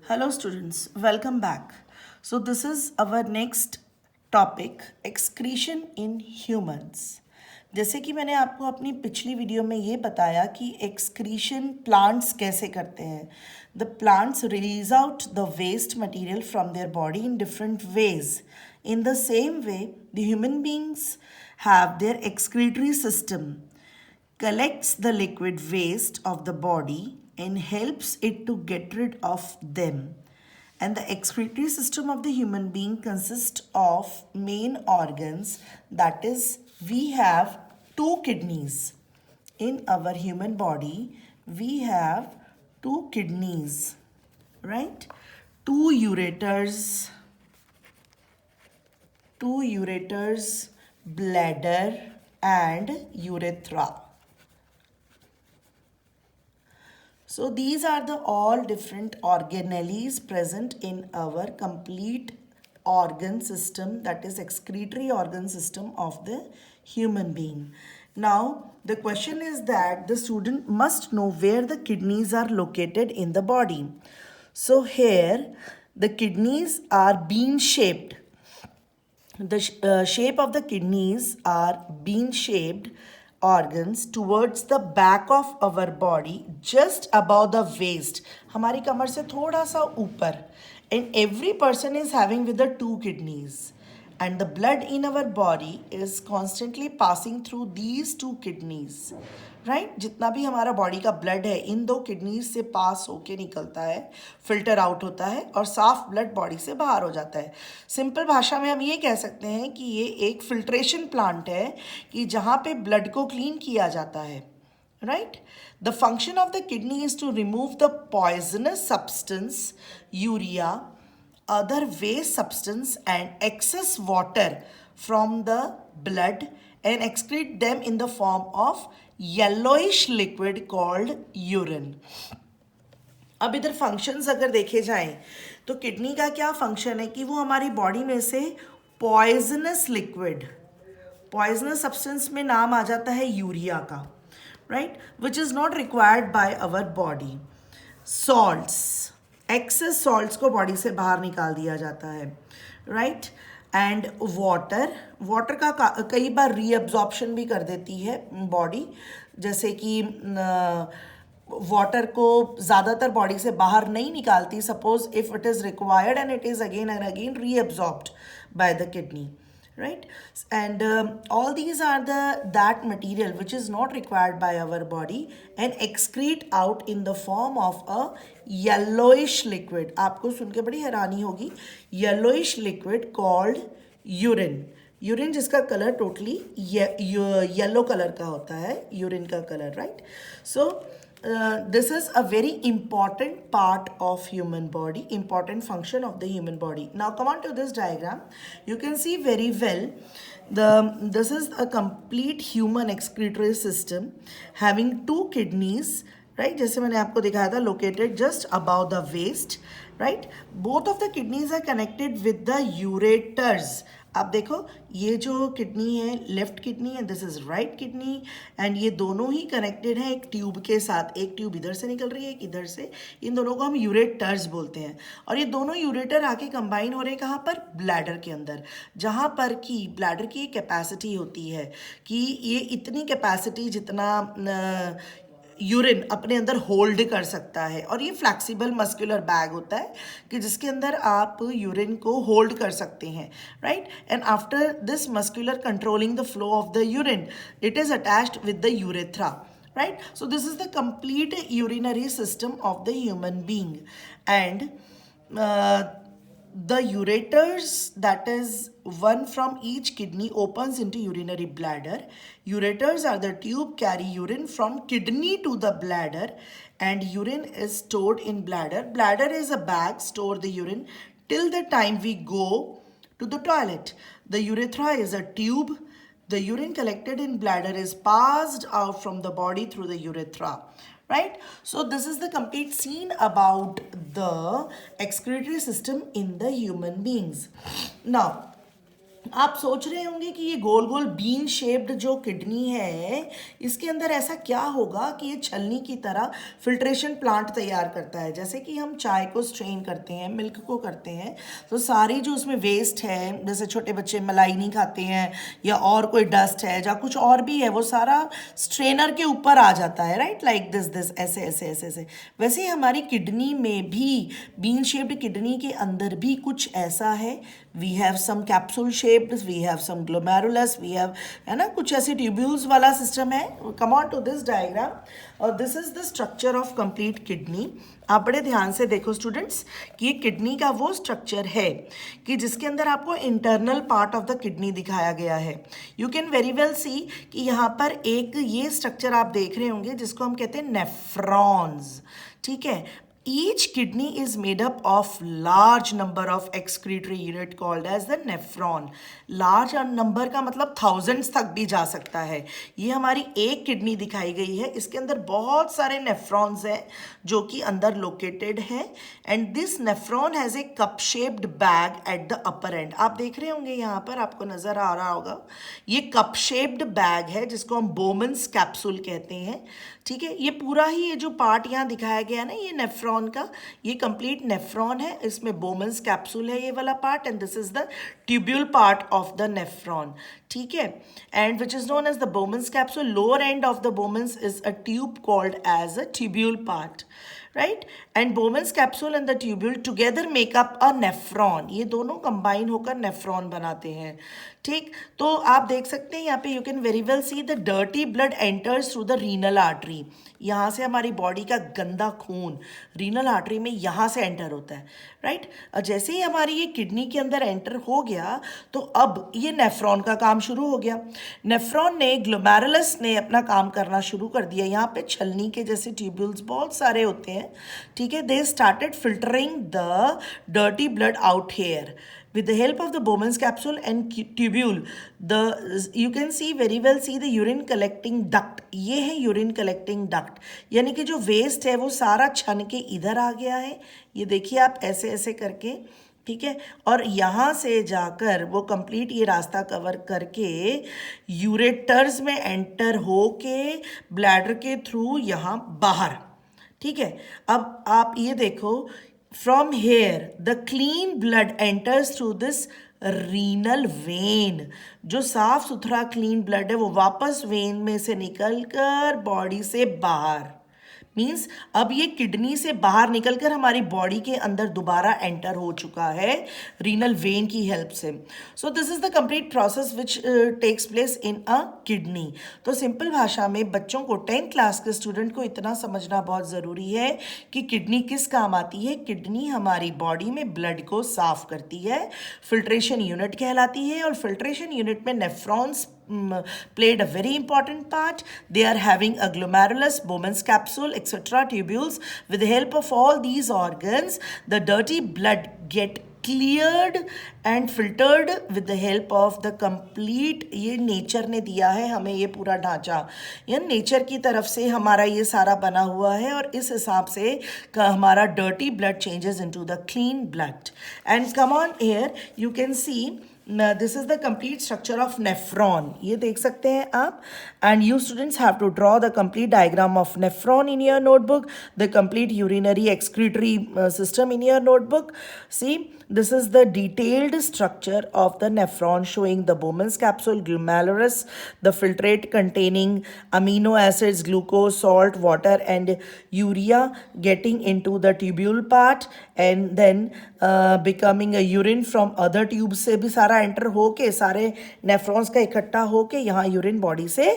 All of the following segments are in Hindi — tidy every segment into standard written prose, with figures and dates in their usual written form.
Hello students, welcome back. So this is our next topic, excretion in humans. जैसे कि मैंने आपको अपनी पिछली वीडियो में ये बताया कि excretion plants कैसे करते हैं. The plants release out the waste material from their body in different ways. In the same way, the human beings have their excretory system collects the liquid waste of the body and helps it to get rid of them. And the excretory system of the human being consists of main organs, that is, we have two kidneys. In our human body, we have two kidneys, right? Two ureters, bladder, and urethra. So these are the all different organelles present in our complete organ system, that is excretory organ system of the human being. Now the question is that the student must know where the kidneys are located in the body. So here the kidneys are bean shaped. The shape of the kidneys are bean shaped organs towards the back of our body, just above the waist, हमारी कमर से थोड़ा सा ऊपर. And every person is having with the two kidneys, and the blood in our body is constantly passing through these two kidneys. Right जितना भी हमारा बॉडी का ब्लड है इन दो किडनीज से पास होके निकलता है, फिल्टर आउट होता है और साफ ब्लड बॉडी से बाहर हो जाता है. सिंपल भाषा में हम ये कह सकते हैं कि ये एक फिल्ट्रेशन प्लांट है कि जहाँ पे ब्लड को क्लीन किया जाता है. Right the function of the kidney is to remove the poisonous substance, urea, other waste substance and excess water from the blood and excrete them in the form of yellowish liquid called urine. अब इधर फंक्शंस अगर देखे जाएं तो किडनी का क्या फंक्शन है कि वो हमारी बॉडी में से पॉइजनस लिक्विड, पॉइजनस सब्सटेंस में नाम आ जाता है यूरिया का, right, which is not required by our body. Salts, excess salts को बॉडी से बाहर निकाल दिया जाता है, राइट. एंड वाटर का कई बार रीअब्जॉर्प्शन भी कर देती है बॉडी, जैसे कि वाटर को ज़्यादातर बॉडी से बाहर नहीं निकालती. Suppose if it is required and it is again and again reabsorbed by the kidney, right. And all these are that material which is not required by our body and excrete out in the form of a yellowish liquid. आपको सुन के बड़ी हैरानी होगी, yellowish liquid called urine. Urine जिसका कलर टोटली येलो कलर का होता है, यूरिन का colour, right. So this is a very important part of human body, important function of the human body. Now come on to this diagram. You can see very well this is a complete human excretory system having two kidneys, right. जैसे मैंने आपको दिखाया था, located just above the waist, right. Both of the kidneys are connected with the ureters. आप देखो ये जो किडनी है लेफ्ट किडनी है, this is right kidney, and ये दोनों ही कनेक्टेड है एक ट्यूब के साथ. एक ट्यूब इधर से निकल रही है, एक इधर से. इन दोनों को हम यूरेटर्स बोलते हैं. और ये दोनों यूरेटर आके कंबाइन हो रहे हैं कहाँ पर? ब्लैडर के अंदर. जहाँ पर कि ब्लैडर की एक कैपेसिटी होती है कि ये इतनी कैपेसिटी जितना यूरिन अपने अंदर होल्ड कर सकता है. और ये फ्लैक्सिबल मस्कुलर बैग होता है कि जिसके अंदर आप यूरिन को होल्ड कर सकते हैं, right. And after this muscular controlling the flow of the urine, it is attached with the urethra, right. So this is the complete urinary system of the human being. And the ureters, that is one from each kidney, opens into urinary bladder. Ureters are the tube carry urine from kidney to the bladder, and urine is stored in bladder. Bladder is a bag store the urine till the time we go to the toilet. The urethra is a tube. The urine collected in bladder is passed out from the body through the urethra, right. So this is the complete scene about the excretory system in the human beings. Now आप सोच रहे होंगे कि ये गोल गोल बीन शेप्ड जो किडनी है इसके अंदर ऐसा क्या होगा कि ये छलनी की तरह फिल्ट्रेशन प्लांट तैयार करता है। जैसे कि हम चाय को स्ट्रेन करते हैं, मिल्क को करते हैं, तो सारी जो उसमें वेस्ट है, जैसे छोटे बच्चे मलाई नहीं खाते हैं या और कोई डस्ट है या कुछ और भी है, वो सारा स्ट्रेनर के ऊपर आ जाता है, राइट, लाइक दिस ऐसे ऐसे ऐसे ऐसे। वैसे ही हमारी किडनी में भी, बीन शेप्ड किडनी के अंदर भी कुछ ऐसा है। We have some capsule shaped, we have some glomerulus, we have, है ना, कुछ ऐसे ट्यूब्यूल्स वाला सिस्टम है। Come on to this diagram, और this is the structure of complete kidney. आप बड़े ध्यान से देखो स्टूडेंट्स कि ये किडनी का वो स्ट्रक्चर है कि जिसके अंदर आपको internal part of the kidney दिखाया गया है। यू कैन वेरी वेल सी कि यहाँ पर एक ये स्ट्रक्चर आप देख रहे होंगे जिसको हम कहते हैं नेफ्रॉन्स, ठीक है। Each kidney is made up of large number of excretory unit called as the nephron. Large number का मतलब thousands तक भी जा सकता है। ये हमारी एक किडनी दिखाई गई है, इसके अंदर बहुत सारे नेफ्रॉन्स हैं जो कि अंदर लोकेटेड है। And this nephron has a cup shaped bag at the upper and. आप देख रहे होंगे यहाँ पर, आपको नज़र आ रहा होगा, ये कप शेप्ड बैग है जिसको हम बोमन्स कैप्सूल कहते हैं, ठीक है। ये पूरा ही ये जो पार्ट यहाँ दिखाया गया ना, ये नेफ्रॉन का, ये कंप्लीट नेफ्रॉन है, इसमें बोमन्स कैप्सूल है ये वाला part, and this is the tubule part of the nephron, ठीक है। And which is known as the Bowman's capsule. Lower end of the Bowman's is a tube called as a tubule part, right. And Bowman's capsule and the tubule together make up a nephron. ये दोनों कंबाइन होकर नेफ्रॉन बनाते हैं, ठीक। तो आप देख सकते हैं यहाँ पे, you can very well see the dirty blood enters through the renal artery. यहाँ से हमारी बॉडी का गंदा खून रीनल आर्टरी में यहाँ से एंटर होता है, राइट। जैसे ही हमारी ये किडनी के अंदर एंटर हो गया तो अब ये नेफ्रॉन का काम शुरू हो गया। नेफ्रॉन ने, ग्लोमेरुलस ने अपना काम करना शुरू कर दिया। यहाँ पे छलनी के जैसे ट्यूब्यूल्स बहुत सारे होते हैं, ठीक है। They started filtering the dirty blood out here with the help of the Bowman's capsule and tubule. You can see very well see the urine collecting duct. ये है urine collecting duct, यानी कि जो वेस्ट है वो सारा छन के इधर आ गया है। ये देखिए आप ऐसे ऐसे करके, ठीक है। और यहाँ से जाकर वो कंप्लीट ये रास्ता कवर करके यूरेटर्स में एंटर हो के ब्लैडर के थ्रू यहाँ बाहर, ठीक है। अब आप ये देखो, from here the clean blood enters through this renal vein. जो साफ सुथरा क्लीन ब्लड है वो वापस वेन में से निकलकर बॉडी से बाहर, मीन्स अब ये किडनी से बाहर निकलकर हमारी बॉडी के अंदर दोबारा एंटर हो चुका है रीनल वेन की हेल्प से। So this is the complete process which takes place in a kidney. तो सिंपल भाषा में बच्चों को, 10th क्लास के स्टूडेंट को इतना समझना बहुत ज़रूरी है कि किडनी किस काम आती है। किडनी हमारी बॉडी में ब्लड को साफ करती है, फिल्ट्रेशन यूनिट कहलाती है, और फिल्ट्रेशन यूनिट में nephrons played a very important part. They are having a glomerulus, Bowman's capsule, etc. tubules. With the help of all these organs, the dirty blood get cleared and filtered with the help of the complete, ये नेचर ने दिया है हमें ये पूरा ढांचा, ये नेचर की तरफ से हमारा ये सारा बना हुआ है, और इस हिसाब से हमारा dirty blood changes into the clean blood. And come on here you can see this is the complete structure of nephron. ये देख सकते हैं आप, and you students have to draw the complete diagram of nephron in your notebook, the complete urinary excretory system in your notebook. See, this is the detailed structure of the nephron showing the Bowman's capsule, glomerulus, the filtrate containing amino acids, glucose, salt, water and urea getting into the tubule part, and then becoming a urine from other tubes से भी सारा एंटर होके, सारे नेफ्रॉन्स का इकट्ठा होके यहाँ यूरिन बॉडी से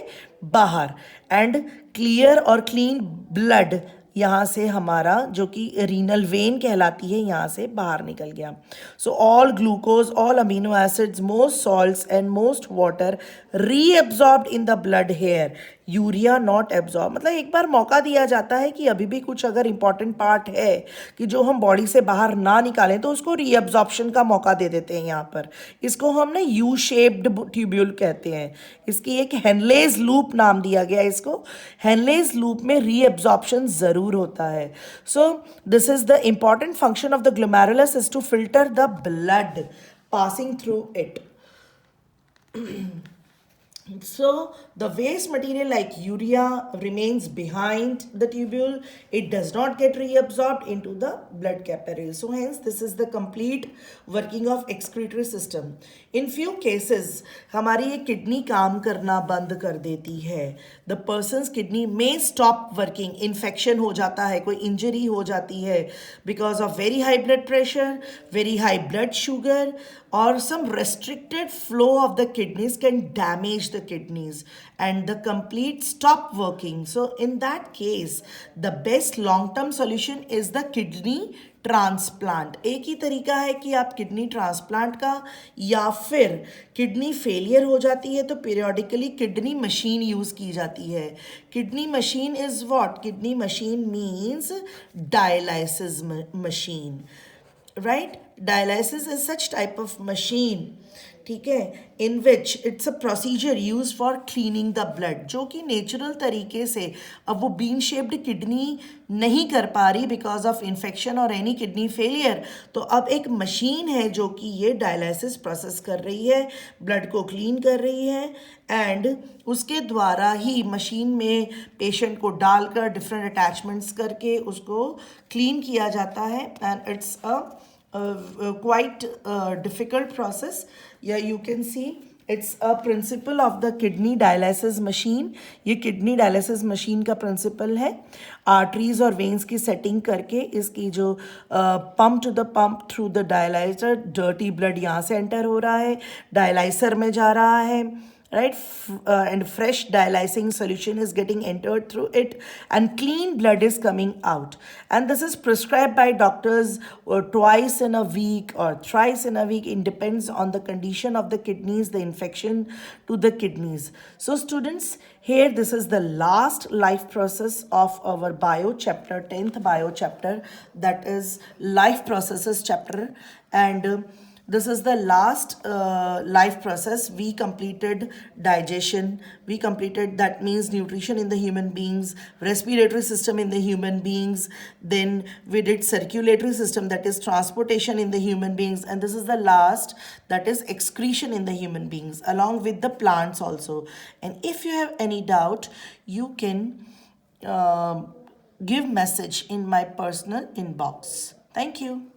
बाहर, एंड क्लियर और क्लीन ब्लड यहाँ से हमारा जो कि रीनल वेन कहलाती है यहाँ से बाहर निकल गया। So all glucose, all amino acids, most salts and most water reabsorbed in the blood here, urea not absorb. मतलब एक बार मौका दिया जाता है कि अभी भी कुछ अगर इंपॉर्टेंट पार्ट है कि जो हम बॉडी से बाहर ना निकालें तो उसको रीएब्जॉर्प्शन का मौका दे देते हैं यहाँ पर। इसको हम ना यू शेप्ड ट्यूब्यूल कहते हैं। इसकी एक हेनलेज लूप नाम दिया गया है इसको। हेनलेज लूप में रीएब्जॉर्प्शन ज़रूर होता है। So this is the important function of the glomerulus is to filter the blood passing through it. So the waste material like urea remains behind the tubule. It does not get reabsorbed into the blood capillaries. So hence this is the complete working of excretory system. In few cases हमारी ये किडनी काम करना बंद कर देती है. The person's kidney may stop working. Infection हो जाता है, कोई injury हो जाती है because of very high blood pressure, very high blood sugar, or some restricted flow of the kidneys can damage the kidneys and the complete stop working. So in that case the best long term solution is the kidney transplant. एक ही तरीका है कि आप किडनी ट्रांसप्लांट का, या फिर किडनी फेलियर हो जाती है तो पीरियोडिकली किडनी मशीन यूज़ की जाती है. Kidney machine is what? Kidney machine means dialysis machine, right? Dialysis is such type of machine, ठीक है, in which it's a procedure used for cleaning the blood, जो कि नेचुरल तरीके से अब वो बीन शेप्ड किडनी नहीं कर पा रही बिकॉज ऑफ इन्फेक्शन और एनी किडनी फेलियर. तो अब एक मशीन है जो कि ये डायलिसिस प्रोसेस कर रही है, ब्लड को क्लीन कर रही है, एंड उसके द्वारा ही मशीन में पेशेंट को डालकर डिफरेंट अटैचमेंट्स करके उसको क्लीन किया जाता है. And it's a quite difficult process. Yeah, you can see it's a principle of the kidney dialysis machine. ये kidney dialysis machine का principle है. arteries और veins की setting करके इसकी जो pump to the pump through the dialyzer, dirty blood यहाँ से enter हो रहा है, dialyzer में जा रहा है, right? And fresh dialysing solution is getting entered through it and clean blood is coming out, and this is prescribed by doctors twice in a week or thrice in a week. It depends on the condition of the kidneys, the infection to the kidneys. So students, here this is the last life process of our bio chapter, 10th bio chapter, that is life processes chapter. And this is the last life process. We completed digestion, we completed, that means nutrition in the human beings, respiratory system in the human beings, then we did circulatory system, that is transportation in the human beings, and this is the last, that is excretion in the human beings along with the plants also. And if you have any doubt, you can give message in my personal inbox. Thank you.